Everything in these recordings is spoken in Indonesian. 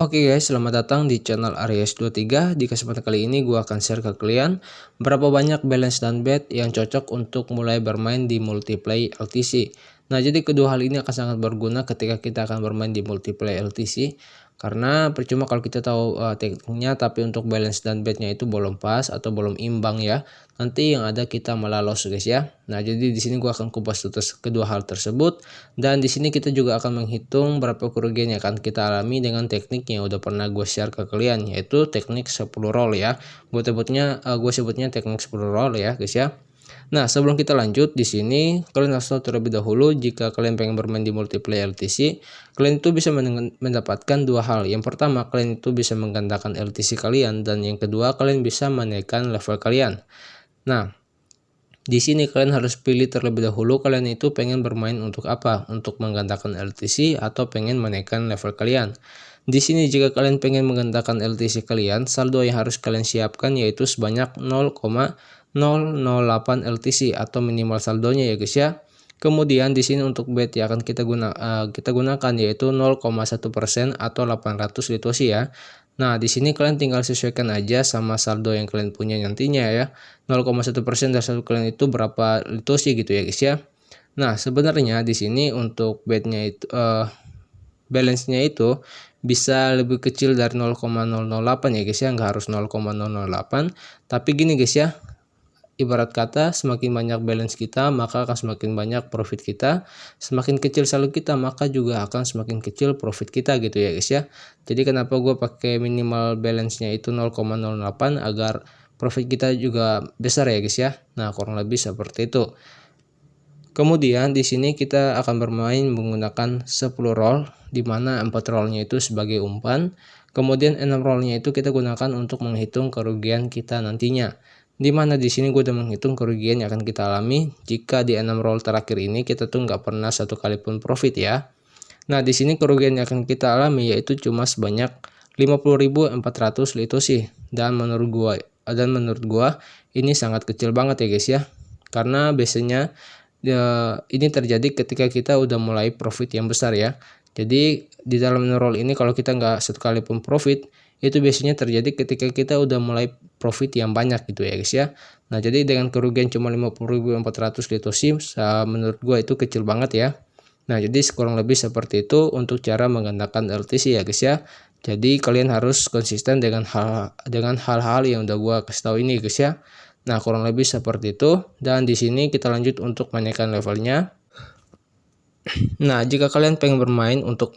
Oke guys, selamat datang di channel Aries23. Di kesempatan kali ini gue akan share ke kalian berapa banyak balance dan bet yang cocok untuk mulai bermain di multiplay LTC. Nah, jadi kedua hal ini akan sangat berguna ketika kita akan bermain di multiplay LTC. Karena percuma kalau kita tahu tekniknya, tapi untuk balance dan betnya itu belum pas atau belum imbang ya. Nanti yang ada kita malah loss guys ya. Nah, jadi di sini gua akan kupas kedua hal tersebut, dan di sini kita juga akan menghitung berapa kerugian yang akan kita alami dengan teknik yang udah pernah gue share ke kalian, yaitu teknik 10 roll ya. Gue sebutnya teknik 10 roll ya guys ya. Nah, sebelum kita lanjut, di sini kalian harus tahu terlebih dahulu, jika kalian pengen bermain di multiplayer LTC, kalian itu bisa mendapatkan dua hal. Yang pertama, kalian itu bisa menggandakan LTC kalian, dan yang kedua, kalian bisa menaikkan level kalian. Nah, di sini kalian harus pilih terlebih dahulu, kalian itu pengen bermain untuk apa? Untuk menggandakan LTC atau pengen menaikkan level kalian. Di sini jika kalian pengen menggandakan LTC kalian, saldo yang harus kalian siapkan yaitu sebanyak 0,008 LTC atau minimal saldonya ya guys ya. Kemudian di sini untuk bet yang akan kita gunakan yaitu 0,1% atau 800 litosi ya. Nah, di sini kalian tinggal sesuaikan aja sama saldo yang kalian punya nantinya ya. 0,1% dari saldo kalian itu berapa litosi gitu ya guys ya. Nah, sebenarnya di sini untuk betnya itu balance-nya itu bisa lebih kecil dari 0,008 ya guys ya, nggak harus 0,008. Tapi gini guys ya, ibarat kata semakin banyak balance kita maka akan semakin banyak profit kita, semakin kecil saldo kita maka juga akan semakin kecil profit kita gitu ya guys ya. Jadi kenapa gue pakai minimal balance-nya itu 0,08 agar profit kita juga besar ya guys ya. Nah, kurang lebih seperti itu. Kemudian di sini kita akan bermain menggunakan 10 roll, di mana 4 rollnya itu sebagai umpan. Kemudian 6 rollnya itu kita gunakan untuk menghitung kerugian kita nantinya. Di mana di sini gue udah menghitung kerugian yang akan kita alami jika di 6 roll terakhir ini kita tuh nggak pernah satu kali pun profit ya. Nah, di sini kerugian yang akan kita alami yaitu cuma sebanyak 50.400 litosi, dan menurut gua ini sangat kecil banget ya guys ya. Karena biasanya ini terjadi ketika kita udah mulai profit yang besar ya. Jadi di dalam roll ini kalau kita nggak satu kali pun profit, itu biasanya terjadi ketika kita udah mulai profit yang banyak gitu ya guys ya. Nah, jadi dengan kerugian cuma 50.400 litosi, menurut gua itu kecil banget ya. Nah, jadi kurang lebih seperti itu untuk cara menggandakan LTC ya guys ya. Jadi kalian harus konsisten dengan hal-hal yang udah gua kasih tahu ini guys ya. Nah, kurang lebih seperti itu, dan di sini kita lanjut untuk menaikkan levelnya. Nah, jika kalian pengen bermain untuk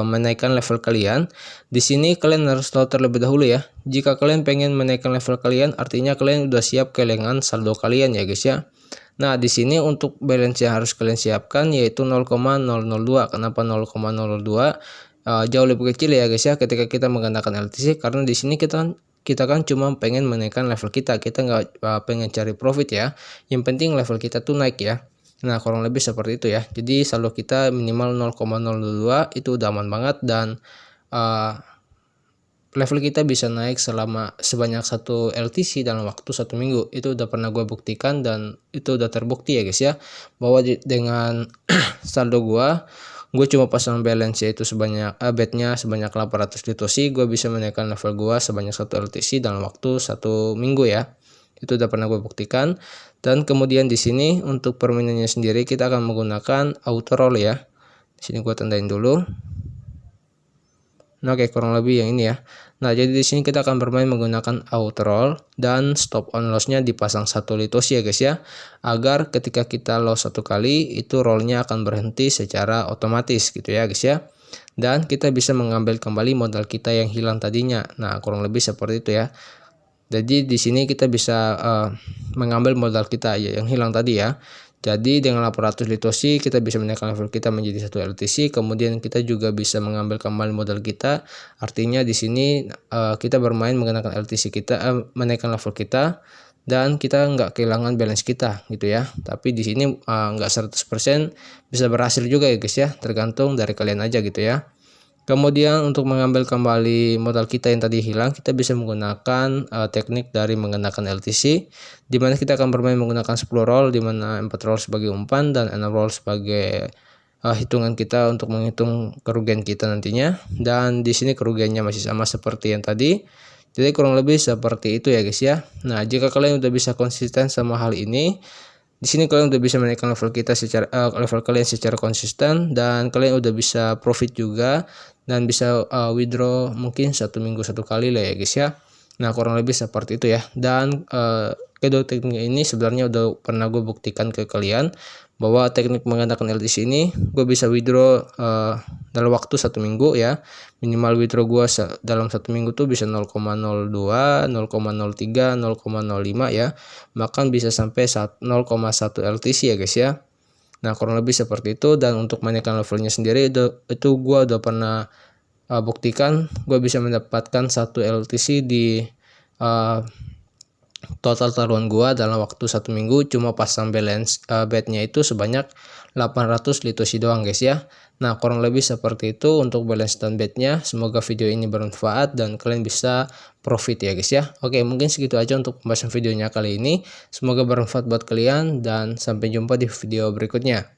menaikkan level kalian, di sini kalian harus tahu terlebih dahulu ya. Jika kalian pengen menaikkan level kalian, artinya kalian udah siap kehilangan saldo kalian ya guys ya. Nah, di sini untuk balance yang harus kalian siapkan yaitu 0,002. Kenapa 0,002? Jauh lebih kecil ya guys ya ketika kita menggandakan LTC, karena di sini kita kan cuma pengen menaikkan level kita nggak pengen cari profit ya. Yang penting level kita tuh naik ya. Nah, kurang lebih seperti itu ya. Jadi saldo kita minimal 0,002 itu udah aman banget, dan level kita bisa naik sebanyak 1 LTC dalam waktu 1 minggu. Itu udah pernah gue buktikan, dan itu udah terbukti ya guys ya, bahwa dengan saldo gue cuma pasang balance yaitu betnya sebanyak 800 litosi, gue bisa menaikkan level gue sebanyak 1 LTC dalam waktu 1 minggu ya. Itu udah pernah gue buktikan. Dan kemudian di sini untuk permainannya sendiri kita akan menggunakan auto roll ya. Di sini gue tandain dulu. Nah, oke, kurang lebih yang ini ya. Nah, jadi di sini kita akan bermain menggunakan auto roll, dan stop on loss-nya dipasang 1 litosi ya guys ya. Agar ketika kita loss 1 kali, itu rollnya akan berhenti secara otomatis gitu ya guys ya. Dan kita bisa mengambil kembali modal kita yang hilang tadinya. Nah, kurang lebih seperti itu ya. Jadi di sini kita bisa mengambil modal kita ya yang hilang tadi ya. Jadi dengan 800 litosi kita bisa menaikkan level kita menjadi 1 LTC, kemudian kita juga bisa mengambil kembali modal kita. Artinya di sini kita bermain menggunakan LTC kita, menaikkan level kita, dan kita nggak kehilangan balance kita gitu ya. Tapi di sini nggak 100% bisa berhasil juga ya guys ya, tergantung dari kalian aja gitu ya. Kemudian untuk mengambil kembali modal kita yang tadi hilang, kita bisa menggunakan teknik dari menggunakan LTC, di mana kita akan bermain menggunakan 10 roll, di mana 4 roll sebagai umpan dan 6 roll sebagai hitungan kita untuk menghitung kerugian kita nantinya. Dan di sini kerugiannya masih sama seperti yang tadi. Jadi kurang lebih seperti itu ya guys ya. Nah, jika kalian udah bisa konsisten sama hal ini, di sini kalian udah bisa menaikkan level kalian secara konsisten, dan kalian udah bisa profit juga, dan bisa withdraw mungkin 1 minggu 1 kali lah ya guys ya. Nah, kurang lebih seperti itu ya. Dan kedua teknik ini sebenarnya udah pernah gue buktikan ke kalian, bahwa teknik menggunakan LTC ini gue bisa withdraw dalam waktu 1 minggu ya. Minimal withdraw gue dalam 1 minggu tuh bisa 0,02, 0,03, 0,05 ya, bahkan bisa sampai 0,1 LTC ya guys ya. Nah, kurang lebih seperti itu. Dan untuk menaikkan levelnya sendiri itu gue udah pernah buktikan, gue bisa mendapatkan 1 LTC di total taruhan gua dalam waktu 1 minggu, cuma pasang balance betnya itu sebanyak 800 litosi doang guys ya. Nah, kurang lebih seperti itu untuk balance dan betnya. Semoga video ini bermanfaat dan kalian bisa profit ya guys ya. Oke, mungkin segitu aja untuk pembahasan videonya kali ini. Semoga bermanfaat buat kalian dan sampai jumpa di video berikutnya.